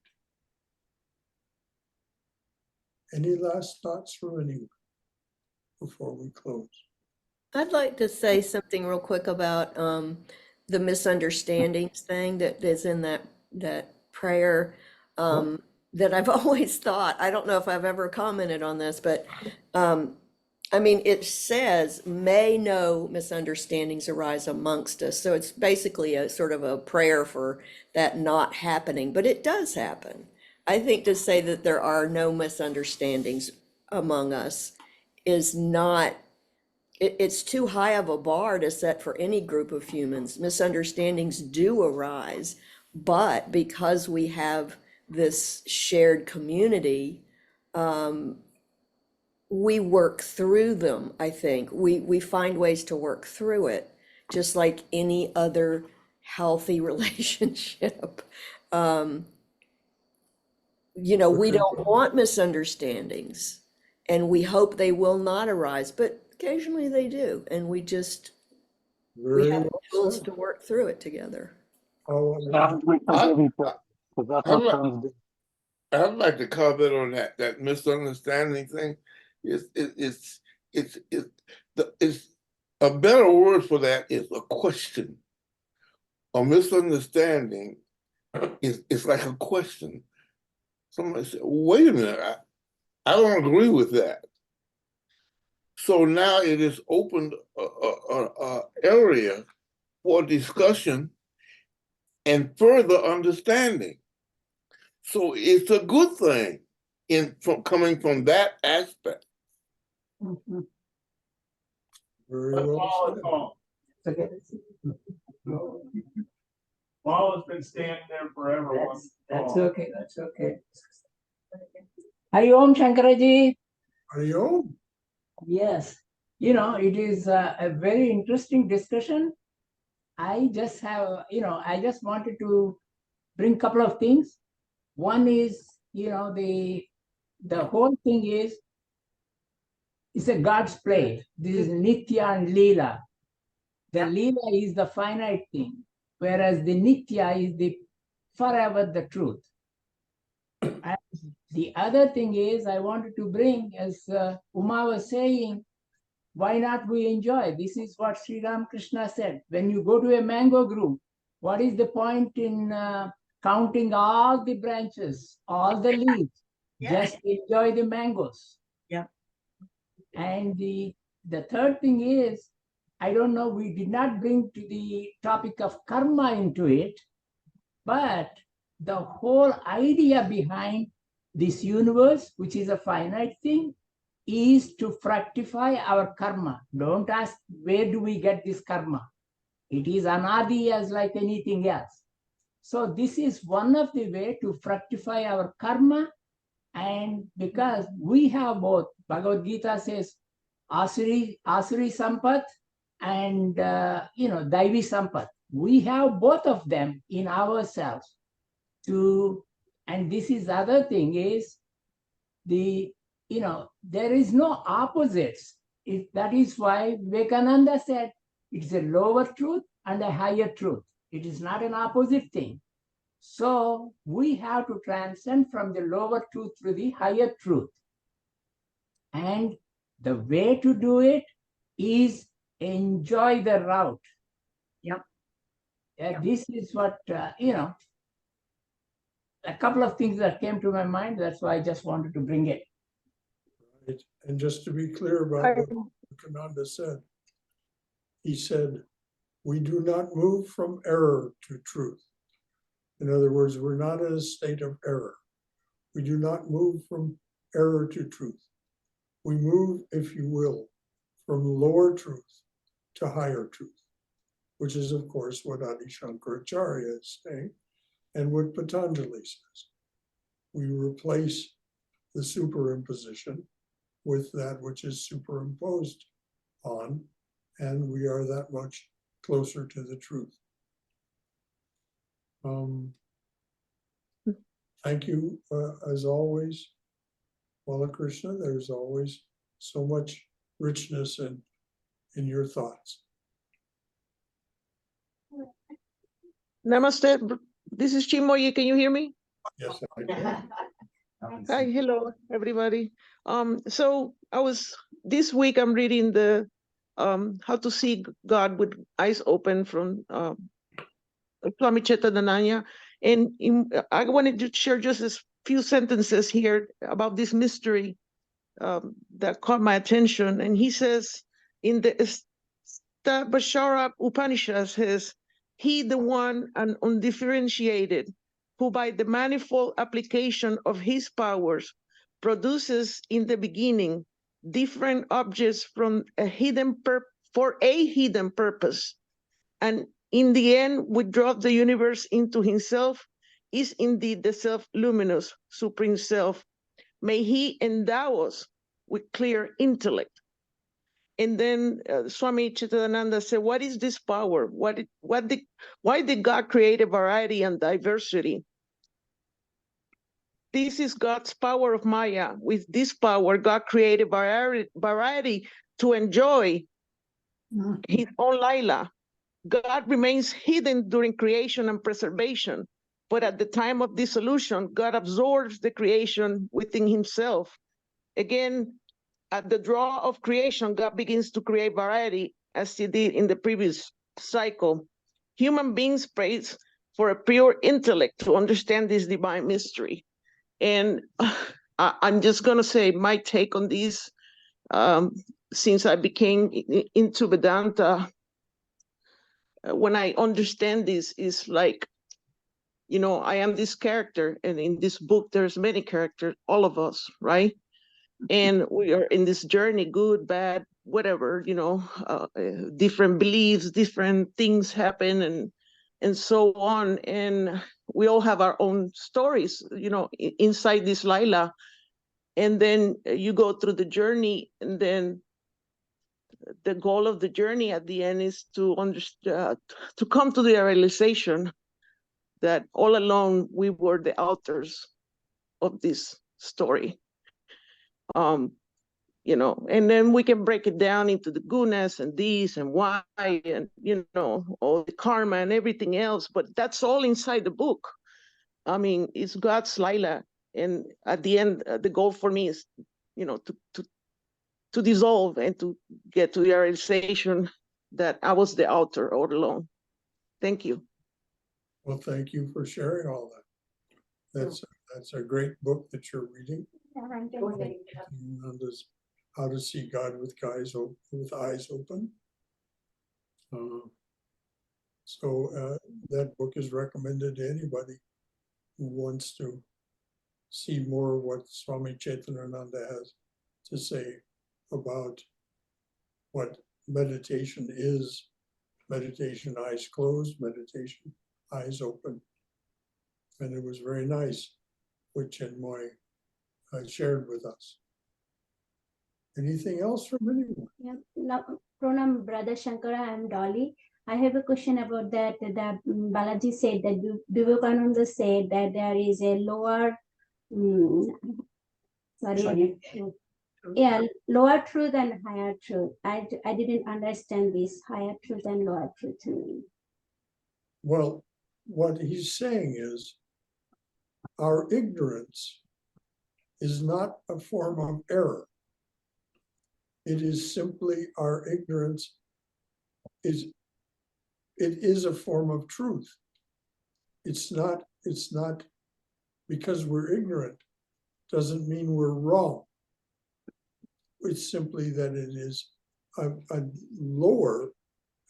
Any last thoughts from anyone before we close? I'd like to say something real quick about the misunderstandings thing that is in that prayer that I've always thought. I don't know if I've ever commented on this, but I mean, it says, may no misunderstandings arise amongst us. So it's basically a sort of a prayer for that not happening, but it does happen. I think to say that there are no misunderstandings among us is not, it's too high of a bar to set for any group of humans. Misunderstandings do arise, but because we have this shared community, we work through them, I think. We find ways to work through it, just like any other healthy relationship. We don't want misunderstandings, and we hope they will not arise, but occasionally they do, and we have tools to work through it together. I'd like to comment on that misunderstanding thing. It's a better word for that is a question. A misunderstanding is like a question. Somebody said, wait a minute, I don't agree with that. So now it has opened an area for discussion and further understanding. So it's a good thing coming from that aspect. Very well said. Paul has been standing there forever. That's okay. That's okay. Hari Om Shankaraji. Hari Om. Yes. It is a very interesting discussion. I just wanted to bring a couple of things. One is, the whole thing is, it's a God's play. This is Nitya and Leela. The Leela is the finite thing, whereas the Nitya is the forever the truth. And the other thing is, I wanted to bring, as Uma was saying, why not we enjoy? This is what Sri Ramakrishna said. When you go to a mango grove, what is the point in counting all the branches, all the leaves? Just enjoy the mangoes. Yeah. And the third thing is, I don't know, we did not bring to the topic of karma into it, but the whole idea behind this universe, which is a finite thing, is to fructify our karma. Don't ask, where do we get this karma? It is anadi as like anything else. So this is one of the way to fructify our karma. And because we have both, Bhagavad Gita says, Asuri Sampat and, Daivi Sampat. We have both of them in ourselves. And this is the other thing is, there is no opposites. That is why Vivekananda said, it's a lower truth and a higher truth. It is not an opposite thing. So we have to transcend from the lower truth to the higher truth. And the way to do it is enjoy the route. Yep. This is what, a couple of things that came to my mind. That's why I just wanted to bring it. Right. And just to be clear about what Kananda said, he said, we do not move from error to truth. In other words, we're not in a state of error. We do not move from error to truth. We move, if you will, from lower truth to higher truth, which is, of course, what Adi Shankaracharya is saying and what Patanjali says. We replace the superimposition with that which is superimposed on, and we are that much closer to the truth. Thank you, as always, Balakrishna. There's always so much richness in your thoughts. Namaste. This is Chimoye. Can you hear me? Yes, I can. Hi, hello, everybody. So this week I'm reading the How to See God with Eyes Open from Swami Chaitanya. And I wanted to share just a few sentences here about this mystery that caught my attention. And he says in the Bashara Upanishad says, he the one and undifferentiated, who by the manifold application of his powers produces in the beginning different objects from for a hidden purpose, and in the end withdraws the universe into himself, is indeed the self-luminous supreme self. May he endow us with clear intellect. And then Swami Chitananda said, what is this power? Why did God create a variety and diversity? This is God's power of Maya. With this power, God created variety to enjoy his own Laila. God remains hidden during creation and preservation, but at the time of dissolution, God absorbs the creation within himself. Again, at the draw of creation, God begins to create variety, as he did in the previous cycle. Human beings pray for a pure intellect to understand this divine mystery. And I'm just going to say my take on this, since I became into Vedanta, when I understand this, is like, I am this character, and in this book, there's many characters, all of us, right? And we are in this journey, good, bad, whatever, different beliefs, different things happen, and so on. And we all have our own stories, inside this Laila. And then you go through the journey, and then the goal of the journey at the end is to come to the realization that all along we were the authors of this story. And then we can break it down into the gunas and these and why, and all the karma and everything else, but that's all inside the book. I mean, it's God's Laila, and at the end, the goal for me is, to dissolve and to get to the realization that I was the author all along. Thank you. Well, thank you for sharing all that. That's a great book that you're reading. How to See God with eyes open. That book is recommended to anybody who wants to see more of what Swami Chaitananda has to say about what meditation is. Meditation eyes closed, meditation eyes open. And it was very nice what Chinmoy shared with us. Anything else from anyone? Yeah, now, Pranam, Brother Shankara, I'm Dolly. I have a question about that. That Balaji said that Vivekananda said that there is a lower, lower truth and higher truth. I didn't understand this higher truth and lower truth. Well, what he's saying is our ignorance is not a form of error. It is simply our ignorance it is a form of truth. It's not because we're ignorant doesn't mean we're wrong. It's simply that it is a lower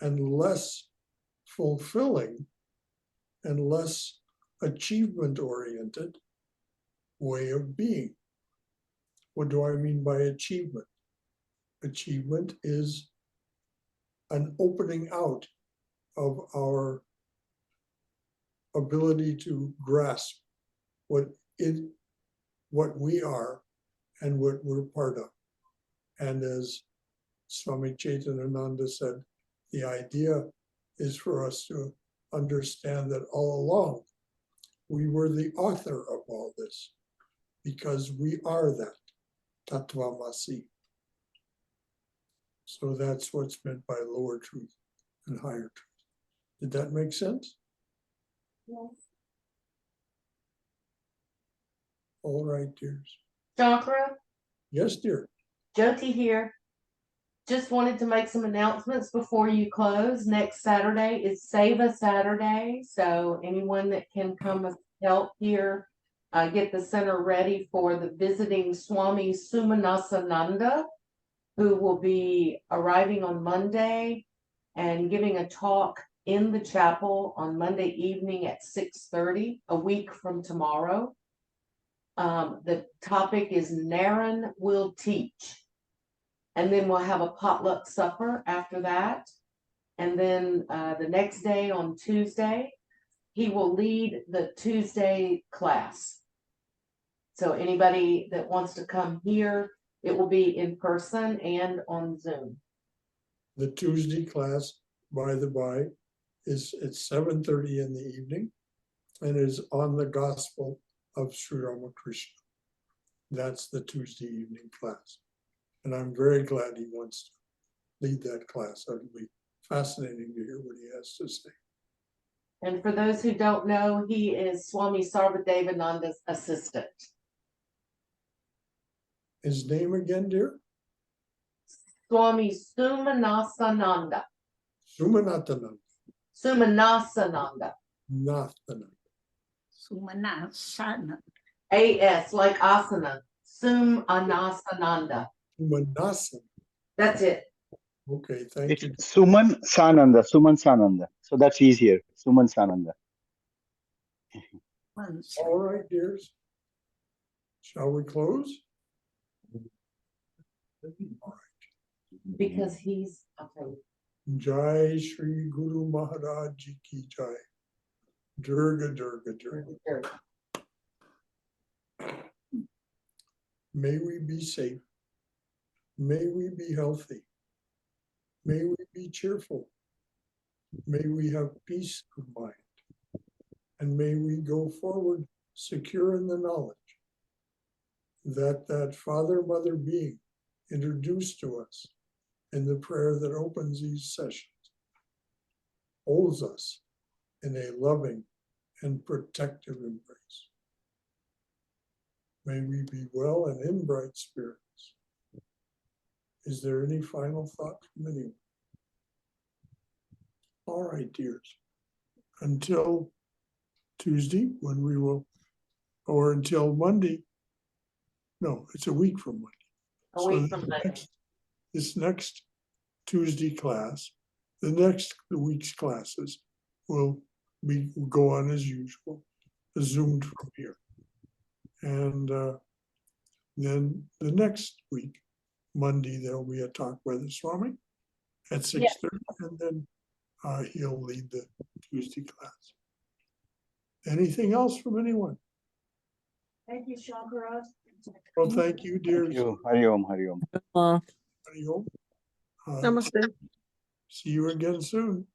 and less fulfilling and less achievement-oriented way of being. What do I mean by achievement? Achievement is an opening out of our ability to grasp what we are and what we're part of. And as Swami Chaitanananda said, the idea is for us to understand that all along we were the author of all this because we are that Tattvamasi. So that's what's meant by lower truth and higher truth. Did that make sense? Yes. All right, dears. Shankara, Yes, dear. Jyoti here. Just wanted to make some announcements before you close. Next Saturday is Seva Saturday, so anyone that can come and help here, get the center ready for the visiting Swami Sumanasananda, who will be arriving on Monday and giving a talk in the chapel on Monday evening at 6:30, a week from tomorrow. The topic is Naren Will Teach. And then we'll have a potluck supper after that. And then the next day on Tuesday, he will lead the Tuesday class. So anybody that wants to come here, it will be in person and on Zoom. The Tuesday class, by the by, is at 7:30 in the evening and is on the Gospel of Sri Ramakrishna. That's the Tuesday evening class. And I'm very glad he wants to lead that class. It'll be fascinating to hear what he has to say. And for those who don't know, he is Swami Sarvadevananda's assistant. His name again, dear? Swami Sumanasananda. Sumanatananda. Sumanasananda. Nathananda. Sumanasana. AS, like asana. Sumanasananda. Sumanasana. That's it. Okay, thank you. Suman Sananda, Suman Sananda. So that's easier. Suman Sananda. All right, dears. Shall we close? All right. Because he's okay. Jai Shri Guru Maharaj Ji Ki Jai. Durga, Durga, Durga. May we be safe. May we be healthy. May we be cheerful. May we have peace of mind. And may we go forward secure in the knowledge that Father, Mother being introduced to us in the prayer that opens these sessions holds us in a loving and protective embrace. May we be well and in bright spirits. Is there any final thought from anyone? All right, dears. Until Tuesday, when we will, or until Monday. No, it's a week from Monday. A week from Monday. This next Tuesday class, the next week's classes will go on as usual, zoomed from here. And then the next week, Monday, there'll be a talk by the Swami at 6:30, and then he'll lead the Tuesday class. Anything else from anyone? Thank you, Shankara. Well, thank you, dears. Hari Om, Hari Om. Hari Om. Namaste. See you again soon.